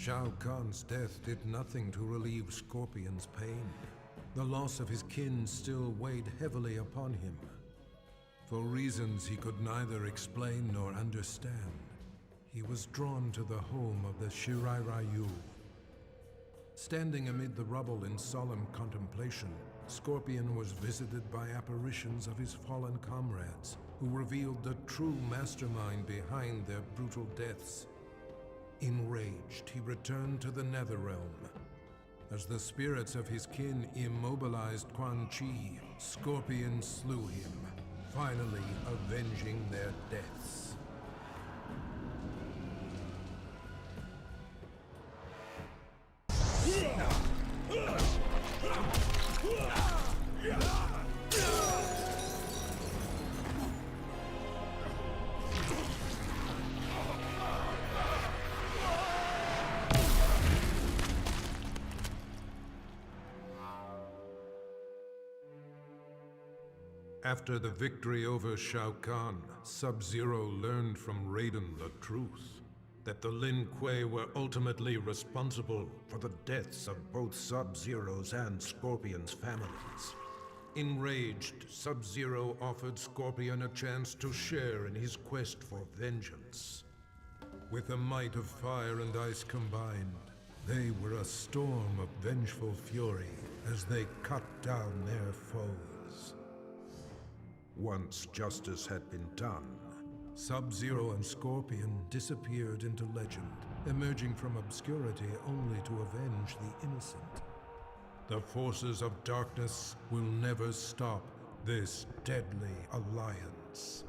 Shao Kahn's death did nothing to relieve Scorpion's pain. The loss of his kin still weighed heavily upon him. For reasons he could neither explain nor understand, he was drawn to the home of the Shirai Ryu. Standing amid the rubble in solemn contemplation, Scorpion was visited by apparitions of his fallen comrades, who revealed the true mastermind behind their brutal deaths. Enraged, he returned to the Netherrealm. As the spirits of his kin immobilized Quan Chi, Scorpion slew him, finally avenging their deaths. After the victory over Shao Kahn, Sub-Zero learned from Raiden the truth, that the Lin Kuei were ultimately responsible for the deaths of both Sub-Zero's and Scorpion's families. Enraged, Sub-Zero offered Scorpion a chance to share in his quest for vengeance. With the might of fire and ice combined, they were a storm of vengeful fury as they cut down their foes. Once justice had been done, Sub-Zero and Scorpion disappeared into legend, emerging from obscurity only to avenge the innocent. The forces of darkness will never stop this deadly alliance.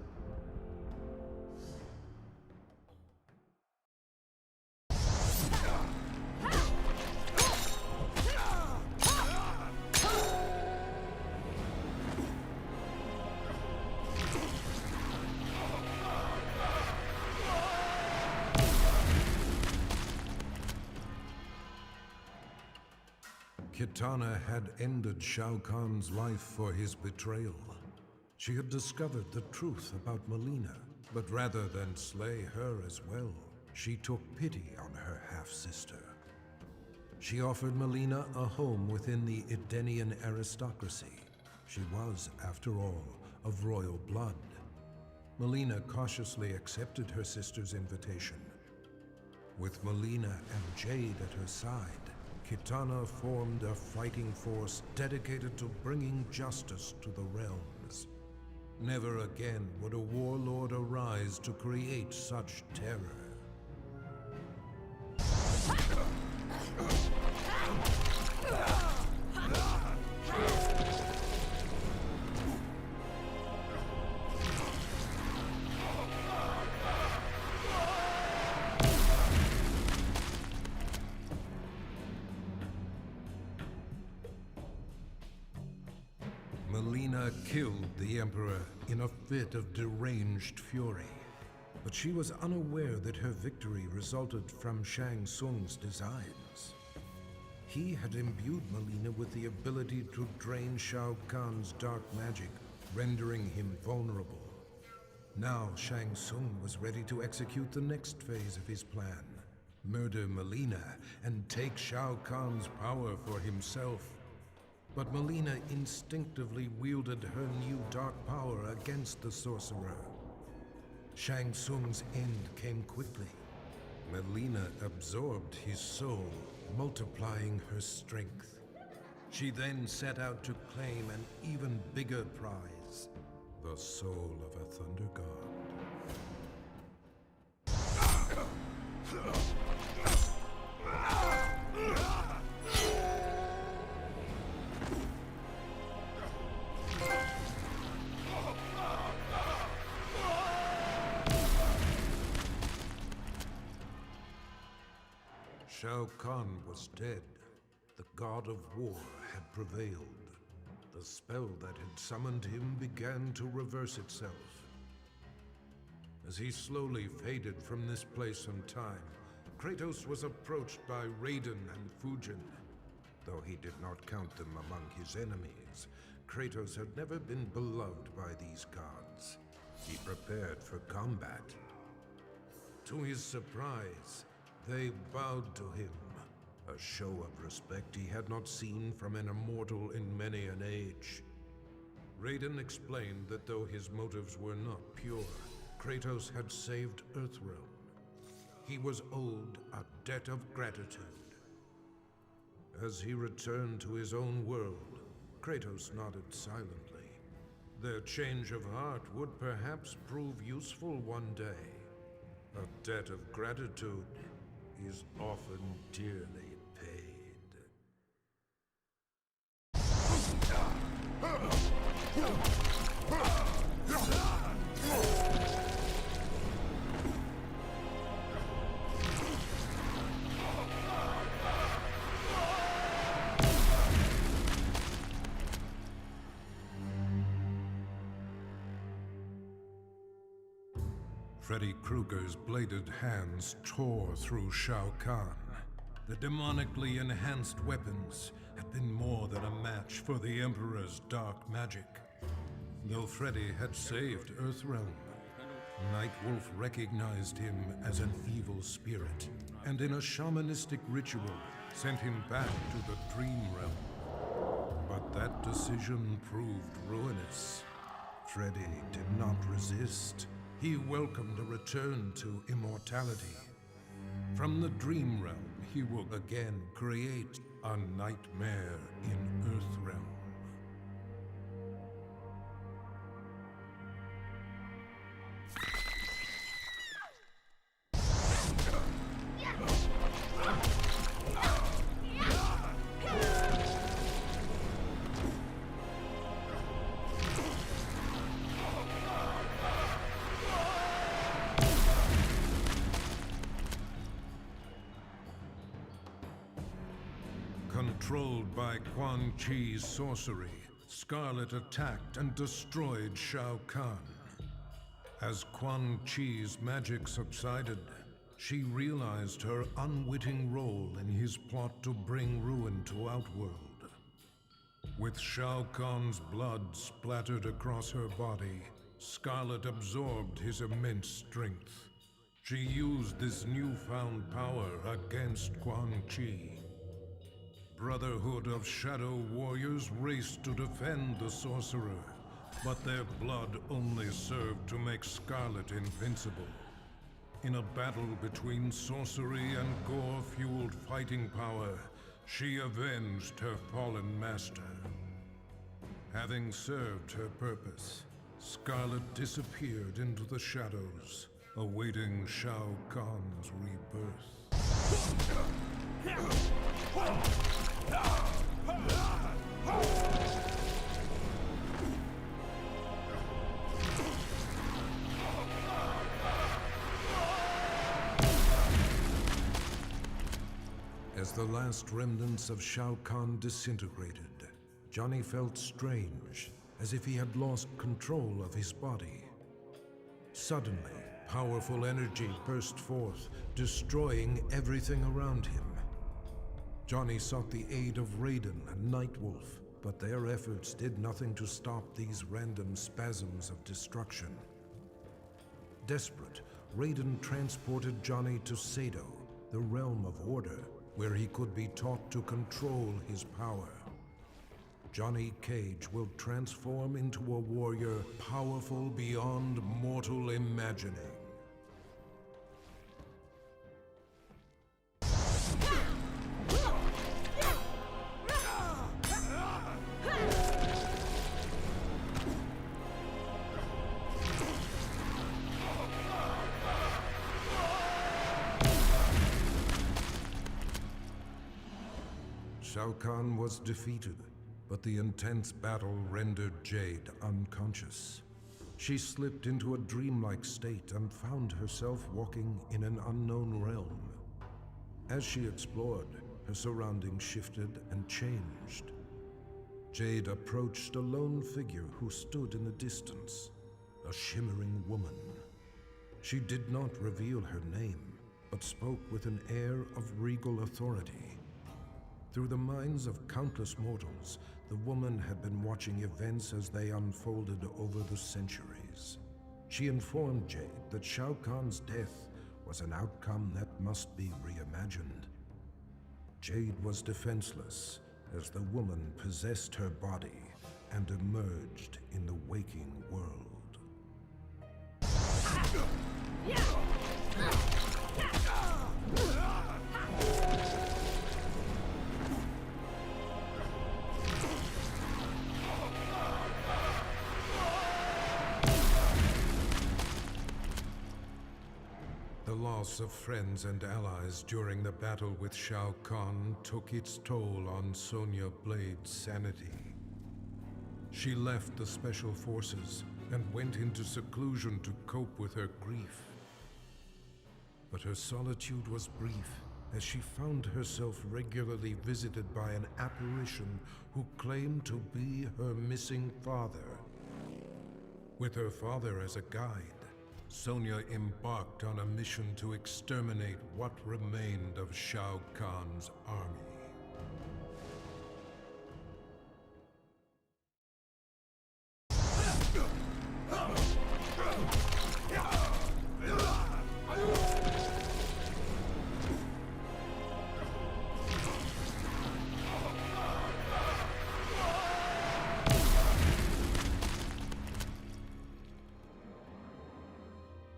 Kitana had ended Shao Kahn's life for his betrayal. She had discovered the truth about Mileena, but rather than slay her as well, she took pity on her half-sister. She offered Mileena a home within the Edenian aristocracy. She was, after all, of royal blood. Mileena cautiously accepted her sister's invitation. With Mileena and Jade at her side, Kitana formed a fighting force dedicated to bringing justice to the realms. Never again would a warlord arise to create such terror. Mileena killed the Emperor in a fit of deranged fury, but she was unaware that her victory resulted from Shang Tsung's designs. He had imbued Mileena with the ability to drain Shao Kahn's dark magic, rendering him vulnerable. Now Shang Tsung was ready to execute the next phase of his plan, murder Mileena and take Shao Kahn's power for himself. But Mileena instinctively wielded her new dark power against the sorcerer. Shang Tsung's end came quickly. Mileena absorbed his soul, multiplying her strength. She then set out to claim an even bigger prize, the soul of a Thunder God. Shao Kahn was dead. The god of war had prevailed. The spell that had summoned him began to reverse itself. As he slowly faded from this place and time, Kratos was approached by Raiden and Fujin. Though he did not count them among his enemies, Kratos had never been beloved by these gods. He prepared for combat. To his surprise, They bowed to him, a show of respect he had not seen from an immortal in many an age. Raiden explained that though his motives were not pure, Kratos had saved Earthrealm. He was owed a debt of gratitude. As he returned to his own world, Kratos nodded silently. Their change of heart would perhaps prove useful one day. A debt of gratitude is often dearly paid. Freddy Krueger's bladed hands tore through Shao Kahn. The demonically enhanced weapons had been more than a match for the Emperor's dark magic. Though Freddy had saved Earthrealm, Nightwolf recognized him as an evil spirit, and in a shamanistic ritual, sent him back to the Dream Realm. But that decision proved ruinous. Freddy did not resist. He welcomed a return to immortality. From the Dream Realm, he will again create a nightmare in Earthrealm. Controlled by Quan Chi's sorcery, Scarlet attacked and destroyed Shao Kahn. As Quan Chi's magic subsided, she realized her unwitting role in his plot to bring ruin to Outworld. With Shao Kahn's blood splattered across her body, Scarlet absorbed his immense strength. She used this newfound power against Quan Chi. Brotherhood of Shadow Warriors raced to defend the sorcerer, but their blood only served to make Scarlet invincible. In a battle between sorcery and gore-fueled fighting power, she avenged her fallen master. Having served her purpose, Scarlet disappeared into the shadows, awaiting Shao Kahn's rebirth. As the last remnants of Shao Kahn disintegrated, Johnny felt strange, as if he had lost control of his body. Suddenly, powerful energy burst forth, destroying everything around him. Johnny sought the aid of Raiden and Nightwolf, but their efforts did nothing to stop these random spasms of destruction. Desperate, Raiden transported Johnny to Sado, the realm of order, where he could be taught to control his power. Johnny Cage will transform into a warrior powerful beyond mortal imagining. Shao Kahn was defeated, but the intense battle rendered Jade unconscious. She slipped into a dreamlike state and found herself walking in an unknown realm. As she explored, her surroundings shifted and changed. Jade approached a lone figure who stood in the distance, a shimmering woman. She did not reveal her name, but spoke with an air of regal authority. Through the minds of countless mortals, the woman had been watching events as they unfolded over the centuries. She informed Jade that Shao Kahn's death was an outcome that must be reimagined. Jade was defenseless as the woman possessed her body and emerged in the waking world. The loss of friends and allies during the battle with Shao Kahn took its toll on Sonya Blade's sanity. She left the Special Forces and went into seclusion to cope with her grief. But her solitude was brief, as she found herself regularly visited by an apparition who claimed to be her missing father. With her father as a guide, Sonya embarked on a mission to exterminate what remained of Shao Kahn's army.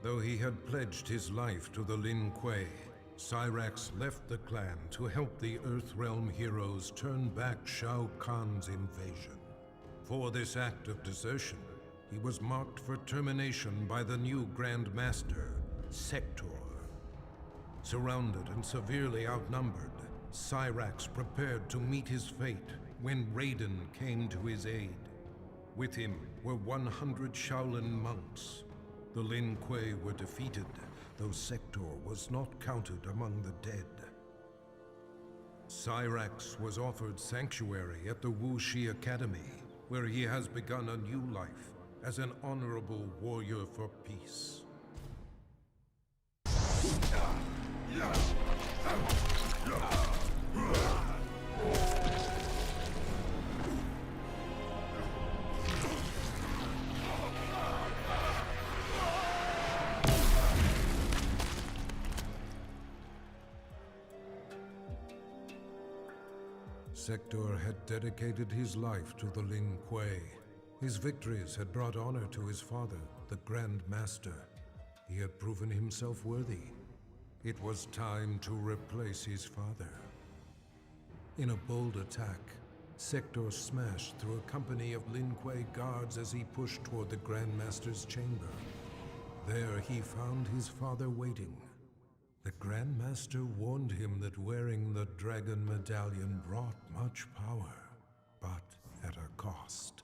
Though he had pledged his life to the Lin Kuei, Cyrax left the clan to help the Earthrealm heroes turn back Shao Kahn's invasion. For this act of desertion, he was marked for termination by the new Grand Master, Sector. Surrounded and severely outnumbered, Cyrax prepared to meet his fate when Raiden came to his aid. With him were 100 Shaolin monks. The Lin Kuei were defeated, though Sector was not counted among the dead. Cyrax was offered sanctuary at the Wuxi Academy, where he has begun a new life as an honorable warrior for peace. Sector had dedicated his life to the Lin Kuei. His victories had brought honor to his father, the Grand Master. He had proven himself worthy. It was time to replace his father. In a bold attack, Sector smashed through a company of Lin Kuei guards as he pushed toward the Grand Master's chamber. There he found his father waiting. The Grand Master warned him that wearing the Dragon Medallion brought much power, but at a cost.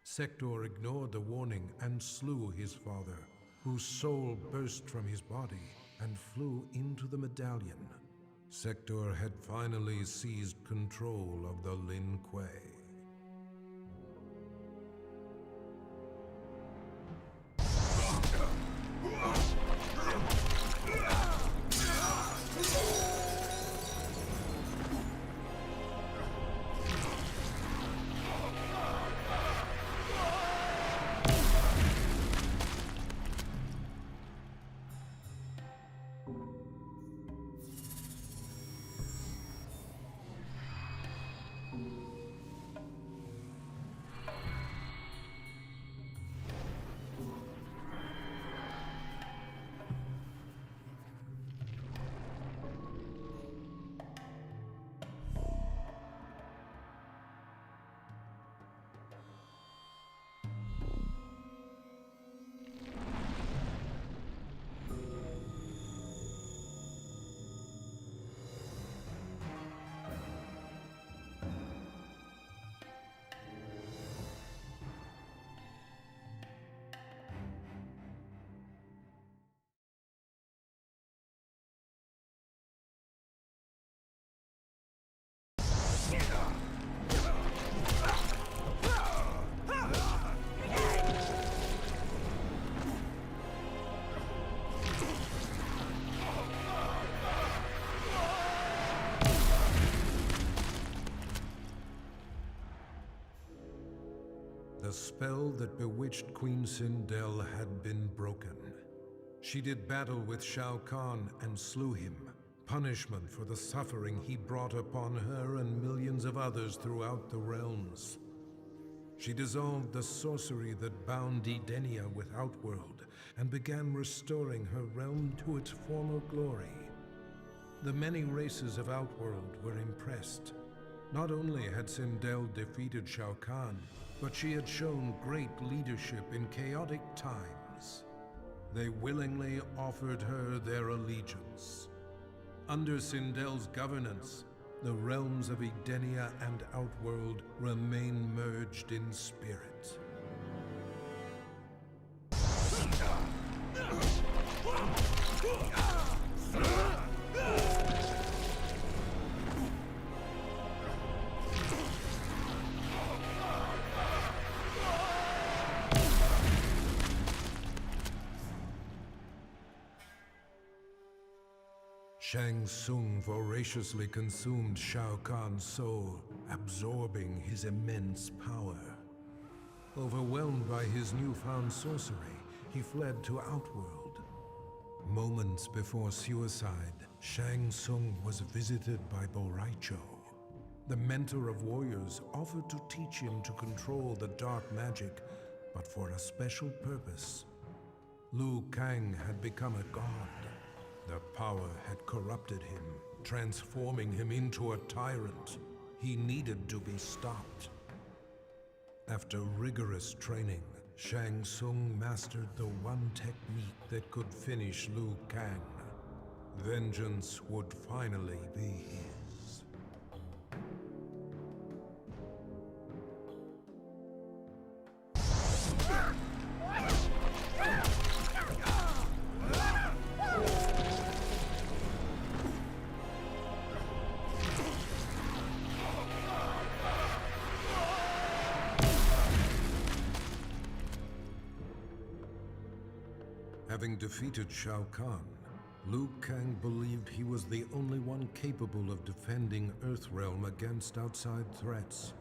Sector ignored the warning and slew his father, whose soul burst from his body and flew into the medallion. Sector had finally seized control of the Lin Kuei. The spell that bewitched Queen Sindel had been broken. She did battle with Shao Kahn and slew him, punishment for the suffering he brought upon her and millions of others throughout the realms. She dissolved the sorcery that bound Edenia with Outworld and began restoring her realm to its former glory. The many races of Outworld were impressed. Not only had Sindel defeated Shao Kahn, but she had shown great leadership in chaotic times. They willingly offered her their allegiance. Under Sindel's governance, the realms of Edenia and Outworld remain merged in spirit. Shang Tsung voraciously consumed Shao Kahn's soul, absorbing his immense power. Overwhelmed by his newfound sorcery, he fled to Outworld. Moments before suicide, Shang Tsung was visited by Bo Raicho. The mentor of warriors offered to teach him to control the dark magic, but for a special purpose. Liu Kang had become a god. The power had corrupted him, transforming him into a tyrant. He needed to be stopped. After rigorous training, Shang Tsung mastered the one technique that could finish Liu Kang. Vengeance would finally be his. Having defeated Shao Kahn, Liu Kang believed he was the only one capable of defending Earthrealm against outside threats.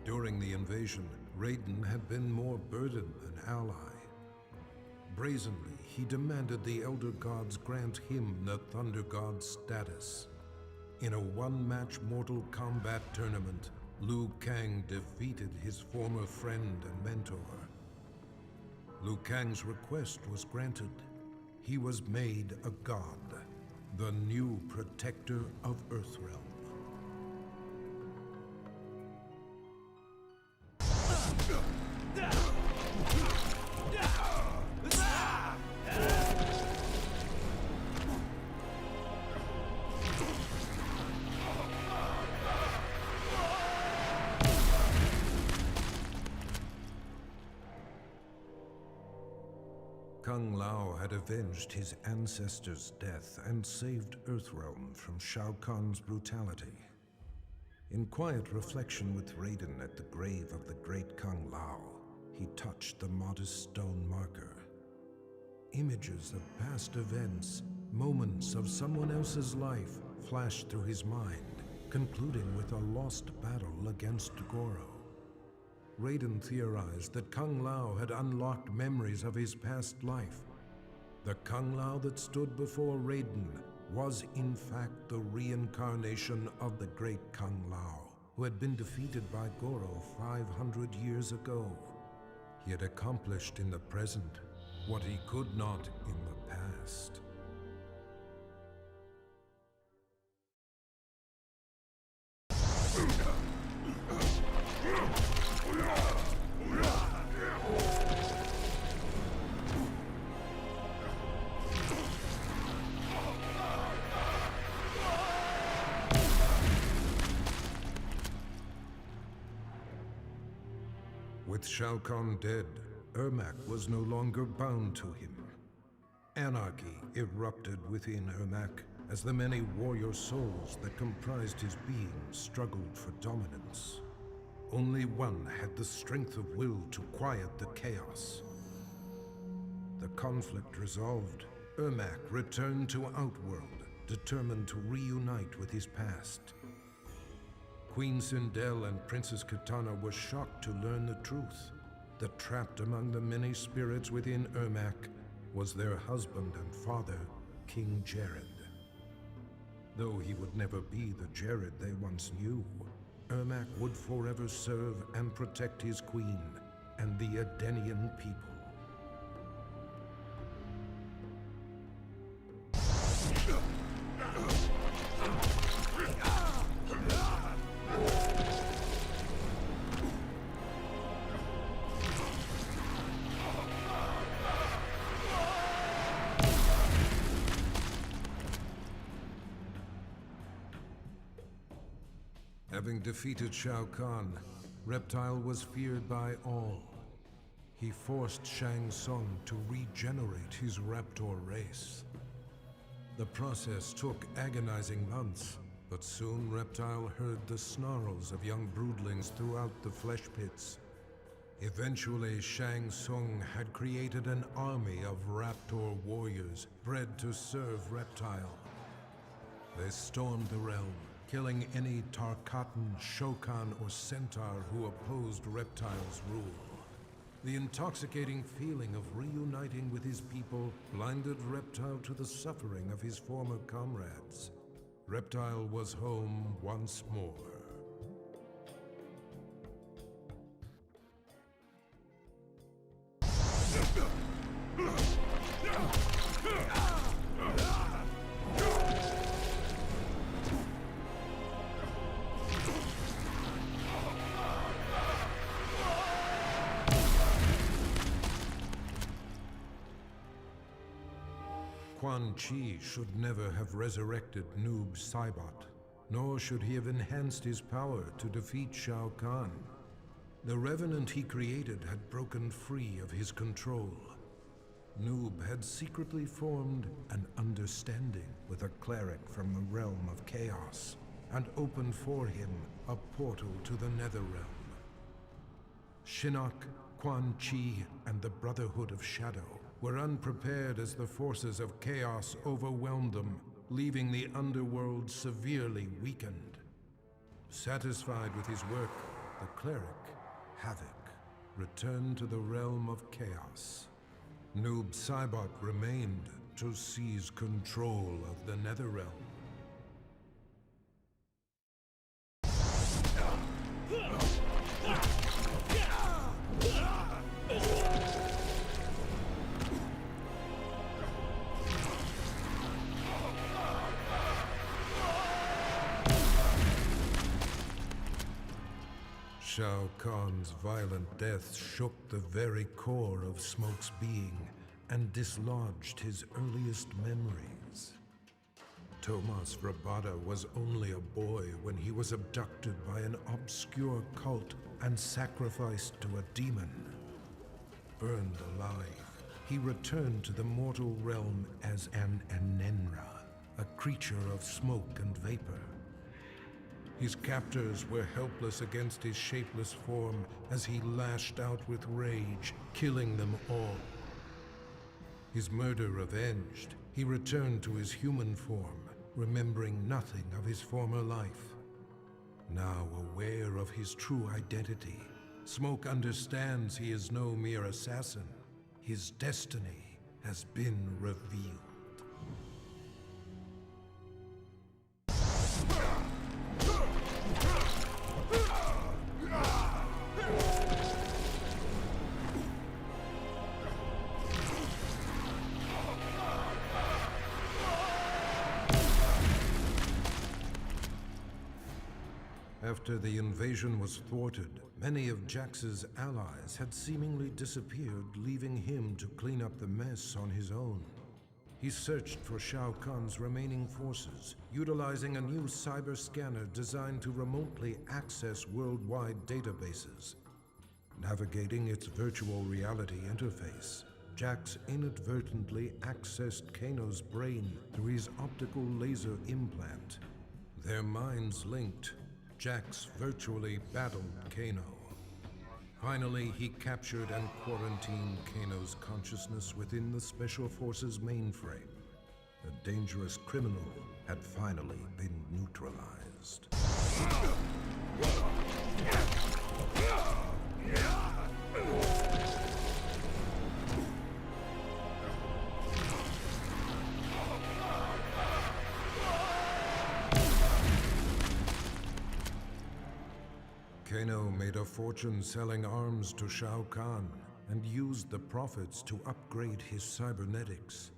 During the invasion, Raiden had been more burden than ally. Brazenly, he demanded the Elder Gods grant him the Thunder God status. In a one-match Mortal Kombat tournament, Liu Kang defeated his former friend and mentor. Liu Kang's request was granted. He was made a god, the new protector of Earthrealm. Kung Lao had avenged his ancestor's death and saved Earthrealm from Shao Kahn's brutality. In quiet reflection with Raiden at the grave of the great Kung Lao, he touched the modest stone marker. Images of past events, moments of someone else's life flashed through his mind, concluding with a lost battle against Goro. Raiden theorized that Kung Lao had unlocked memories of his past life. The Kung Lao that stood before Raiden was in fact the reincarnation of the great Kung Lao, who had been defeated by Goro 500 years ago. He had accomplished in the present what he could not in the past. With Shao Kahn dead, Ermac was no longer bound to him. Anarchy erupted within Ermac as the many warrior souls that comprised his being struggled for dominance. Only one had the strength of will to quiet the chaos. The conflict resolved, Ermac returned to Outworld, determined to reunite with his past. Queen Sindel and Princess Kitana were shocked to learn the truth, that trapped among the many spirits within Ermac, was their husband and father, King Jared. Though he would never be the Jared they once knew, Ermac would forever serve and protect his queen and the Edenian people. Having defeated Shao Kahn, Reptile was feared by all. He forced Shang Tsung to regenerate his Raptor race. The process took agonizing months, but soon Reptile heard the snarls of young broodlings throughout the flesh pits. Eventually, Shang Tsung had created an army of Raptor warriors bred to serve Reptile. They stormed the realm, killing any Tarkatan, Shokan, or Centaur who opposed Reptile's rule. The intoxicating feeling of reuniting with his people blinded Reptile to the suffering of his former comrades. Reptile was home once more. Quan Chi should never have resurrected Noob Saibot, nor should he have enhanced his power to defeat Shao Kahn. The Revenant he created had broken free of his control. Noob had secretly formed an understanding with a cleric from the realm of chaos, and opened for him a portal to the Netherrealm. Shinnok, Quan Chi, and the Brotherhood of Shadow were unprepared as the forces of chaos overwhelmed them, leaving the underworld severely weakened. Satisfied with his work, the cleric, Havoc, returned to the realm of chaos. Noob Saibot remained to seize control of the Netherrealm. Shao Kahn's violent death shook the very core of Smoke's being and dislodged his earliest memories. Tomas Rabada was only a boy when he was abducted by an obscure cult and sacrificed to a demon. Burned alive, he returned to the mortal realm as an Anenra, a creature of smoke and vapor. His captors were helpless against his shapeless form as he lashed out with rage, killing them all. His murder avenged, he returned to his human form, remembering nothing of his former life. Now aware of his true identity, Smoke understands he is no mere assassin. His destiny has been revealed. After the invasion was thwarted, many of Jax's allies had seemingly disappeared, leaving him to clean up the mess on his own. He searched for Shao Kahn's remaining forces, utilizing a new cyber scanner designed to remotely access worldwide databases. Navigating its virtual reality interface, Jax inadvertently accessed Kano's brain through his optical laser implant. Their minds linked, Jax virtually battled Kano. Finally, he captured and quarantined Kano's consciousness within the Special Forces mainframe. The dangerous criminal had finally been neutralized. Kano made a fortune selling arms to Shao Kahn and used the profits to upgrade his cybernetics.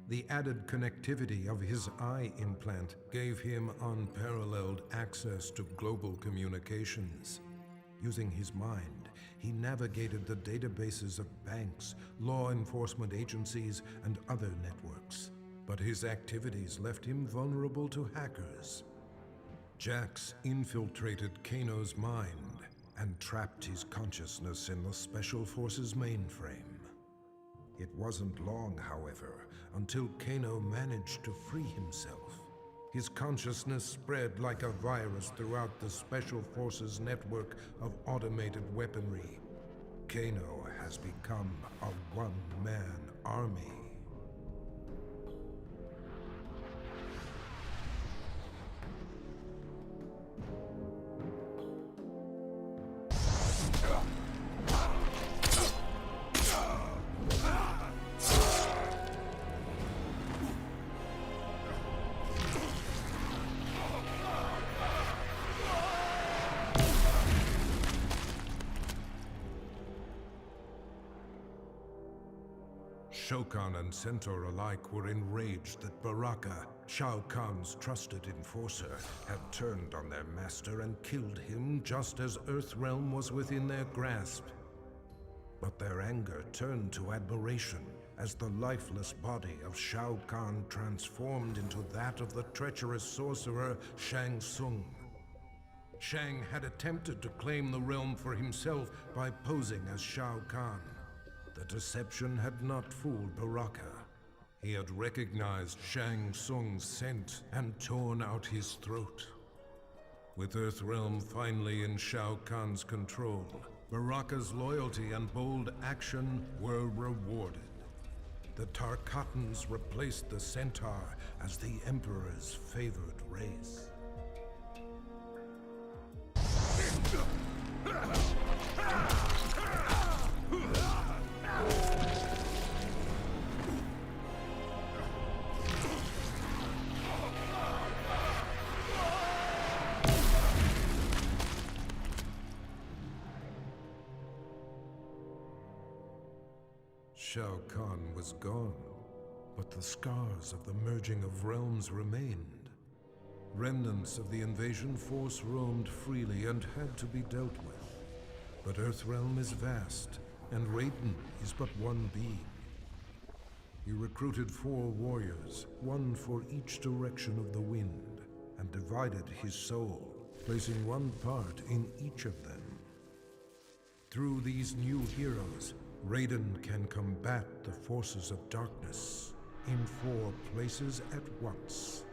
The added connectivity of his eye implant gave him unparalleled access to global communications. Using his mind, he navigated the databases of banks, law enforcement agencies, and other networks. But his activities left him vulnerable to hackers. Jax infiltrated Kano's mind and trapped his consciousness in the Special Forces mainframe. It wasn't long, however, until Kano managed to free himself. His consciousness spread like a virus throughout the Special Forces network of automated weaponry. Kano has become a one-man army. Shokan and Centaur alike were enraged that Baraka, Shao Kahn's trusted enforcer, had turned on their master and killed him just as Earthrealm was within their grasp. But their anger turned to admiration as the lifeless body of Shao Kahn transformed into that of the treacherous sorcerer Shang Tsung. Shang had attempted to claim the realm for himself by posing as Shao Kahn. The deception had not fooled Baraka. He had recognized Shang Tsung's scent and torn out his throat. With Earthrealm finally in Shao Kahn's control, Baraka's loyalty and bold action were rewarded. The Tarkatans replaced the Centaur as the Emperor's favored race. Shao Kahn was gone, but the scars of the merging of realms remained. Remnants of the invasion force roamed freely and had to be dealt with. But Earthrealm is vast, and Raiden is but one being. He recruited 4 warriors, one for each direction of the wind, and divided his soul, placing one part in each of them. Through these new heroes, Raiden can combat the forces of darkness in 4 places at once.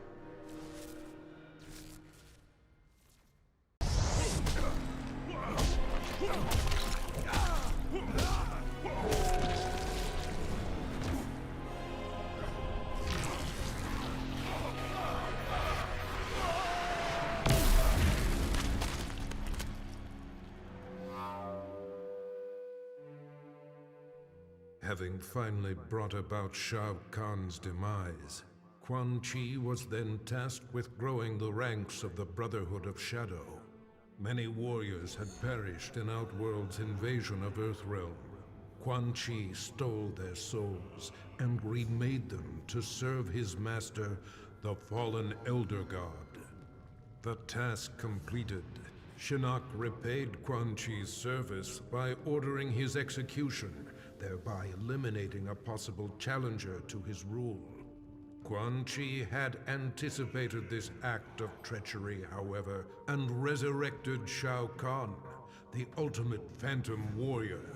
Having finally brought about Shao Kahn's demise, Quan Chi was then tasked with growing the ranks of the Brotherhood of Shadow. Many warriors had perished in Outworld's invasion of Earthrealm. Quan Chi stole their souls and remade them to serve his master, the fallen Elder God. The task completed, Shinnok repaid Quan Chi's service by ordering his execution, thereby eliminating a possible challenger to his rule. Quan Chi had anticipated this act of treachery, however, and resurrected Shao Kahn, the ultimate phantom warrior.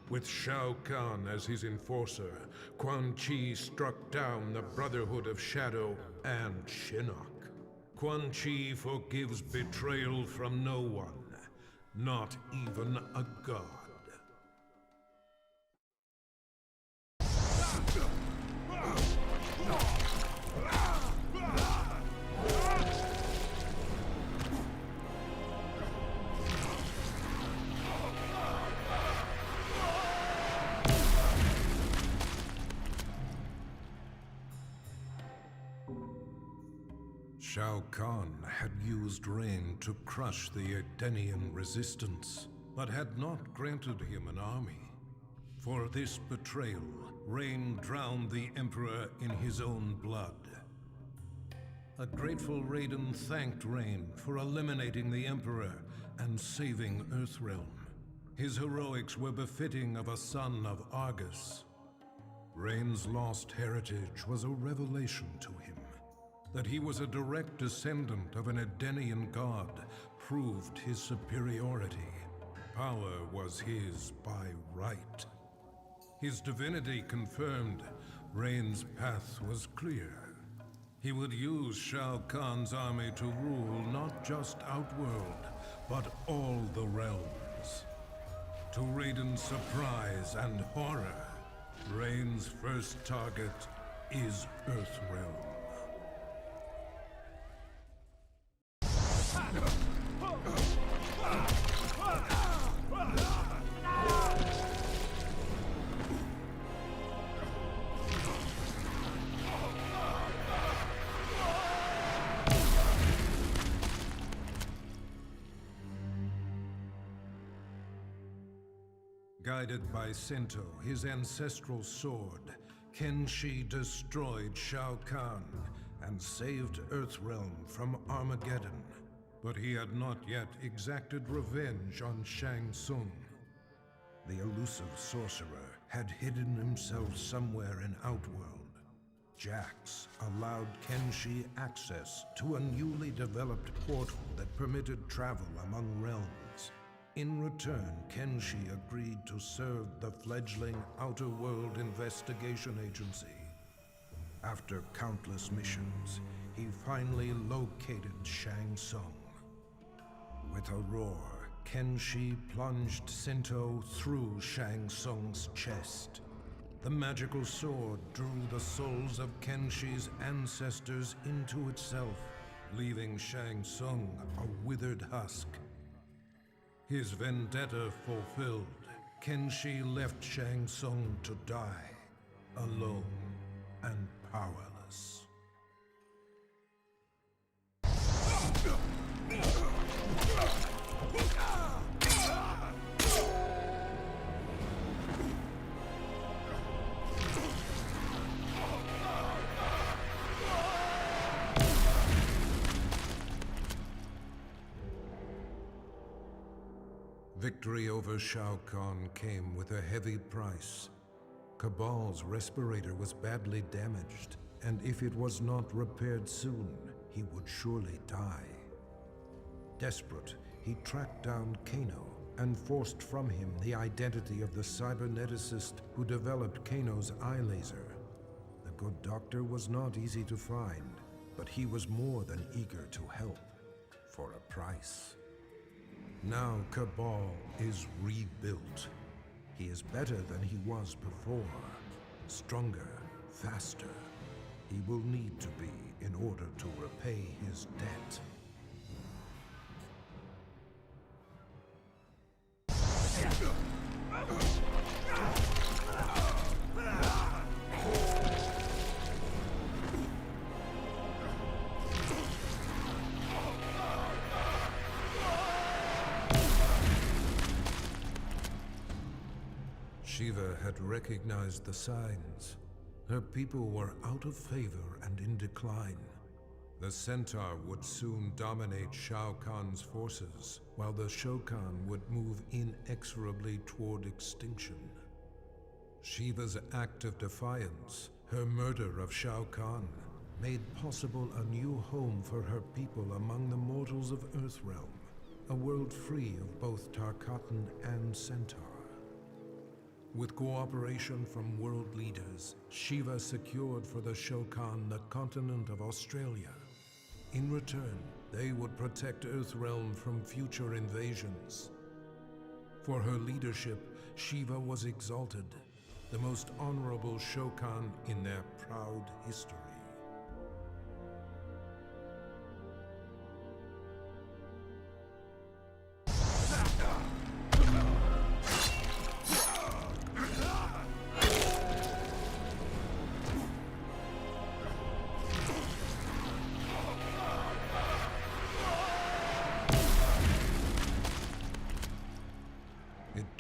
With Shao Kahn as his enforcer, Quan Chi struck down the Brotherhood of Shadow and Shinnok. Quan Chi forgives betrayal from no one, not even a god. Shao Kahn had used Rain to crush the Edenian resistance, but had not granted him an army. For this betrayal, Rain drowned the Emperor in his own blood. A grateful Raiden thanked Rain for eliminating the Emperor and saving Earthrealm. His heroics were befitting of a son of Argus. Rain's lost heritage was a revelation to him. That he was a direct descendant of an Edenian god proved his superiority. Power was his by right. His divinity confirmed, Rain's path was clear. He would use Shao Kahn's army to rule not just Outworld, but all the realms. To Raiden's surprise and horror, Rain's first target is Earthrealm. Guided by Sento, his ancestral sword, Kenshi destroyed Shao Kahn and saved Earthrealm from Armageddon. But he had not yet exacted revenge on Shang Tsung. The elusive sorcerer had hidden himself somewhere in Outworld. Jax allowed Kenshi access to a newly developed portal that permitted travel among realms. In return, Kenshi agreed to serve the fledgling Outer World Investigation Agency. After countless missions, he finally located Shang Tsung. With a roar, Kenshi plunged Sento through Shang Tsung's chest. The magical sword drew the souls of Kenshi's ancestors into itself, leaving Shang Tsung a withered husk. His vendetta fulfilled, Kenshi left Shang Tsung to die, alone and powerless. Victory over Shao Kahn came with a heavy price. Cabal's respirator was badly damaged, and if it was not repaired soon, he would surely die. Desperate, he tracked down Kano and forced from him the identity of the cyberneticist who developed Kano's eye laser. The good doctor was not easy to find, but he was more than eager to help, for a price. Now Cabal is rebuilt. He is better than he was before. Stronger, faster. He will need to be in order to repay his debt. Shiva had recognized the signs. Her people were out of favor and in decline. The Centaur would soon dominate Shao Kahn's forces, while the Shokan would move inexorably toward extinction. Shiva's act of defiance, her murder of Shao Kahn, made possible a new home for her people among the mortals of Earthrealm, a world free of both Tarkatan and Centaur. With cooperation from world leaders, Shiva secured for the Shokan the continent of Australia. In return, they would protect Earthrealm from future invasions. For her leadership, Shiva was exalted, the most honorable Shokan in their proud history.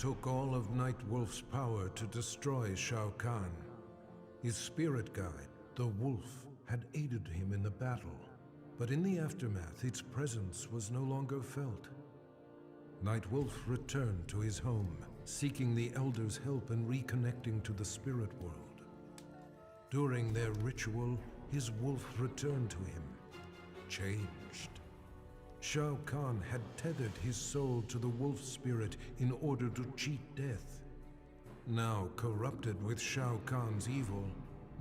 took all of Nightwolf's power to destroy Shao Kahn. His spirit guide, the wolf, had aided him in the battle, but in the aftermath its presence was no longer felt. Nightwolf returned to his home, seeking the Elder's help in reconnecting to the spirit world. During their ritual, his wolf returned to him, changed. Shao Kahn had tethered his soul to the wolf spirit in order to cheat death. Now corrupted with Shao Kahn's evil,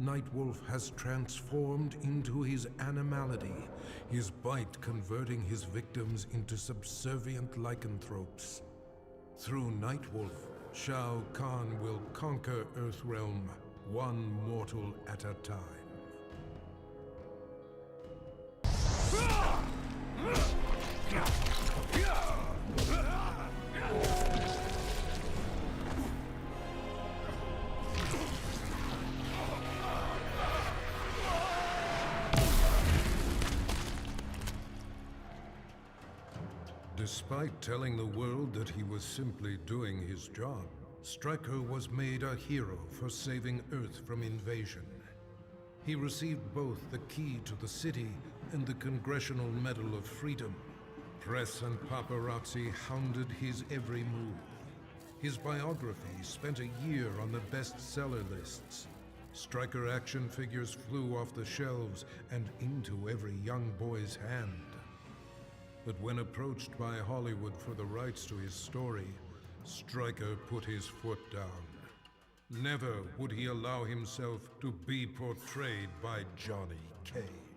Nightwolf has transformed into his animality, his bite converting his victims into subservient lycanthropes. Through Nightwolf, Shao Kahn will conquer Earthrealm, one mortal at a time. Despite telling the world that he was simply doing his job, Stryker was made a hero for saving Earth from invasion. He received both the key to the city and the Congressional Medal of Freedom. Press and paparazzi hounded his every move. His biography spent a year on the bestseller lists. Stryker action figures flew off the shelves and into every young boy's hand. But when approached by Hollywood for the rights to his story, Stryker put his foot down. Never would he allow himself to be portrayed by Johnny Cage.